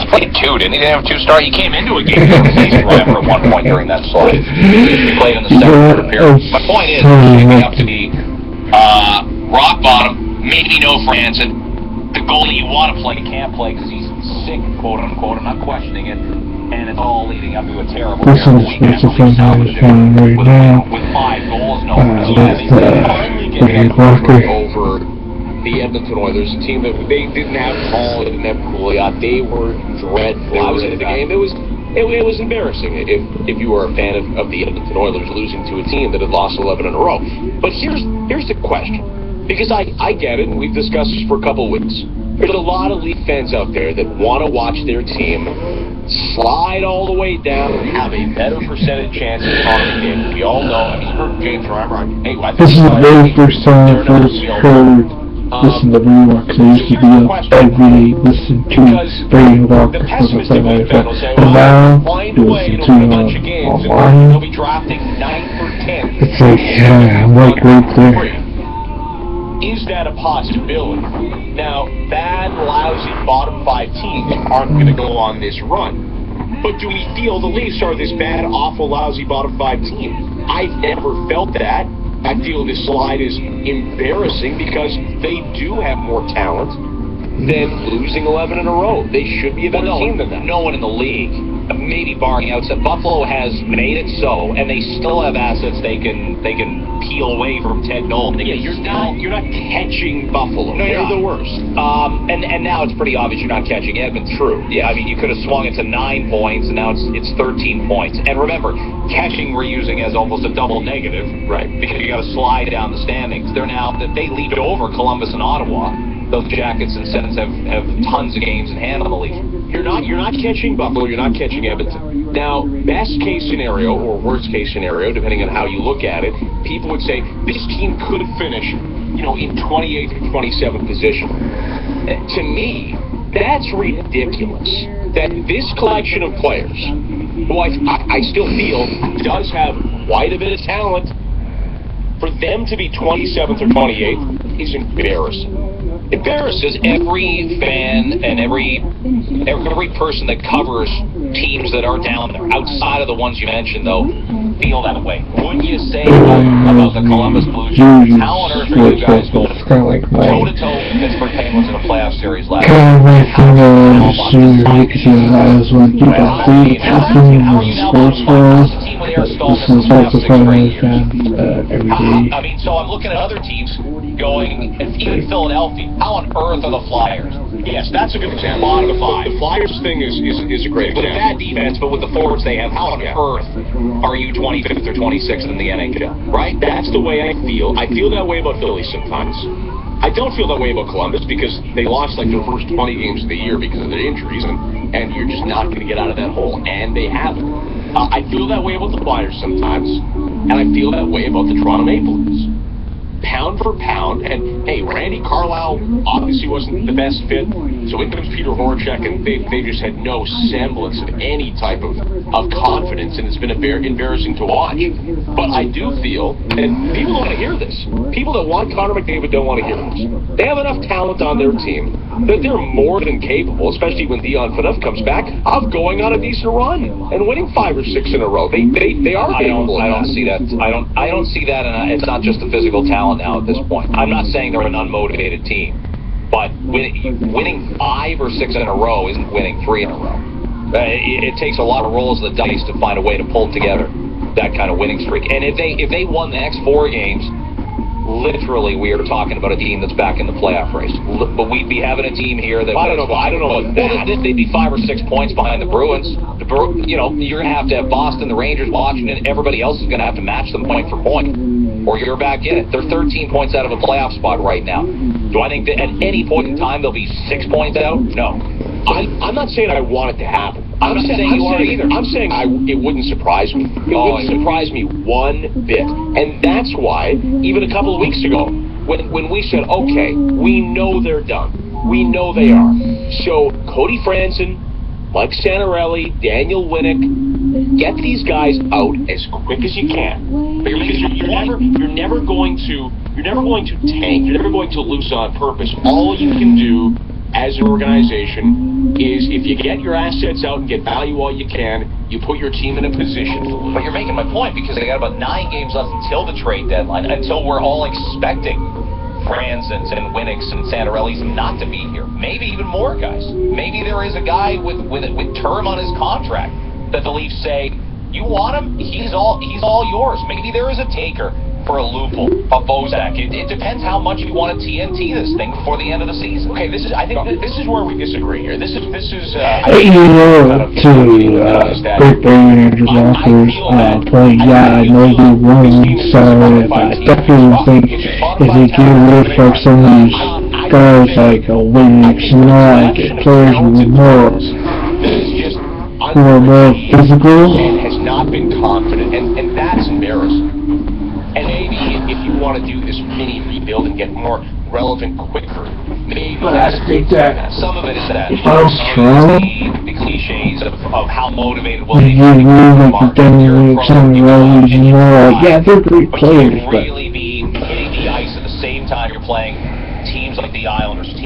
played two, didn't he? He didn't have two stars. He came into a game for the season at one point during that slide. He played in the second period. My point is, it's shaping up to be rock bottom, maybe no Franson. The goalie you want to play can't play because he's sick, quote unquote. I'm not questioning it. And it's all leading up to a terrible weekend. With 5 goals, no. Finally getting over the Edmonton Oilers, a team that they didn't have Paul, they didn't have Pouliot. They were dreadful. I was in the game. It was embarrassing if you were a fan of the Edmonton Oilers losing to a team that had lost 11 in a row. But here's the question, because I get it, and we've discussed this for a couple of weeks. There's a lot of Leaf fans out there that want to watch their team slide all the way down and have a better percentage chance of calling it. We all know. I mean, James, remember? Hey, this is the very first time I first heard listen to Rework. I used to be I really listened to Brady Walk for the Sunday and now listen to online. It's like, yeah, I'm like right there. Is that a possibility? Now, bad, lousy bottom 5 teams aren't going to go on this run. But do we feel the Leafs are this bad, awful, lousy bottom 5 team? I've never felt that. I feel this slide is embarrassing because they do have more talent than losing 11 in a row. They should be a better team than that. No one in the league, maybe barring outside. Buffalo has made it so, and they still have assets they can peel away from Ted Nolan. Yeah, you're not catching Buffalo. No, they're the worst. And now it's pretty obvious you're not catching Edmonton. True. Yeah, I mean, you could have swung it to 9 points, and now it's 13 points. And remember, catching we're using as almost a double negative, right? Because you got to slide down the standings. They leaped over Columbus and Ottawa. Those Jackets and Sens have tons of games in hand on the Leafs. You're not catching Buffalo. You're not catching Edmonton. Now, best case scenario or worst case scenario, depending on how you look at it, people would say this team could finish, in 28th or 27th position. To me, that's ridiculous. That this collection of players, who I still feel does have quite a bit of talent, for them to be 27th or 28th is embarrassing. Embarrasses every fan and every person that covers teams that are down there. Outside of the ones you mentioned, though, feel that way. Wouldn't you say about the Columbus Blues? How on earth are you guys going toe-to-toe with Pittsburgh Penguins in a playoff series last year? I mean, so I'm looking at other teams going, even Philadelphia. How on earth are the Flyers? Yes, that's a good example. The Flyers thing is a great example. With a bad defense, but with the forwards they have, how on earth are you 25th or 26th in the NHL? Right? That's the way I feel. I feel that way about Philly sometimes. I don't feel that way about Columbus because they lost like their first 20 games of the year because of their injuries, and you're just not going to get out of that hole, and they haven't. I feel that way about the Flyers sometimes, and I feel that way about the Toronto Maple Leafs. Pound for pound, and hey, Randy Carlyle obviously wasn't the best fit, so in comes Peter Horacek, and they just had no semblance of any type of confidence, and it's been embarrassing to watch. But I do feel, and people don't want to hear this, people that want Connor McDavid don't want to hear this. They have enough talent on their team that they're more than capable, especially when Dion Phaneuf comes back, of going on a decent run and winning 5 or 6 in a row. They are capable. I don't see that. I don't see that, and it's not just the physical talent now at this point. I'm not saying they're an unmotivated team, but winning 5 or 6 in a row isn't winning 3 in a row. It takes a lot of rolls of the dice to find a way to pull together that kind of winning streak. And if they won the next 4 games, literally we are talking about a team that's back in the playoff race. But we'd be having a team here that I don't know about that. They'd be 5 or 6 points behind the Bruins. You're going to have Boston, the Rangers, Washington, everybody else is going to have to match them point for point, or you're back in it. They're 13 points out of a playoff spot right now. Do I think that at any point in time they'll be 6 points out? No. I'm not saying I want it to happen. I'm not saying you are either. I'm saying it wouldn't surprise me. It wouldn't surprise me one bit. And that's why, even a couple of weeks ago, when we said, okay, we know they're done. We know they are. So Cody Franson, Mike Santorelli, Daniel Winnick, get these guys out as quick as you can. Because you're never going to tank. You're never going to lose on purpose. All you can do as an organization is if you get your assets out and get value while you can, you put your team in a position to lose. But you're making my point because they got about 9 games left until the trade deadline, until we're all expecting Franzens and Winnicks and Santorellis not to be here. Maybe even more guys. Maybe there is a guy with term on his contract that the Leafs say, you want him? He's all yours. Maybe there is a taker for a loophole, a Bozak. It depends how much you want to TNT this thing before the end of the season. Okay, I think this is where we disagree here. This is Great Barrier Lockers point. Yeah, I know they won, so I definitely think if they get rid of some of these guys like Winnicks, like players who are more physical, and has not been confident, and that's embarrassing. And maybe if you want to do this mini rebuild and get more relevant quicker, maybe some of it is that the cliches of how motivated will they be yeah, they're great players, but really be hitting the ice at the same time you're playing teams like the Islanders.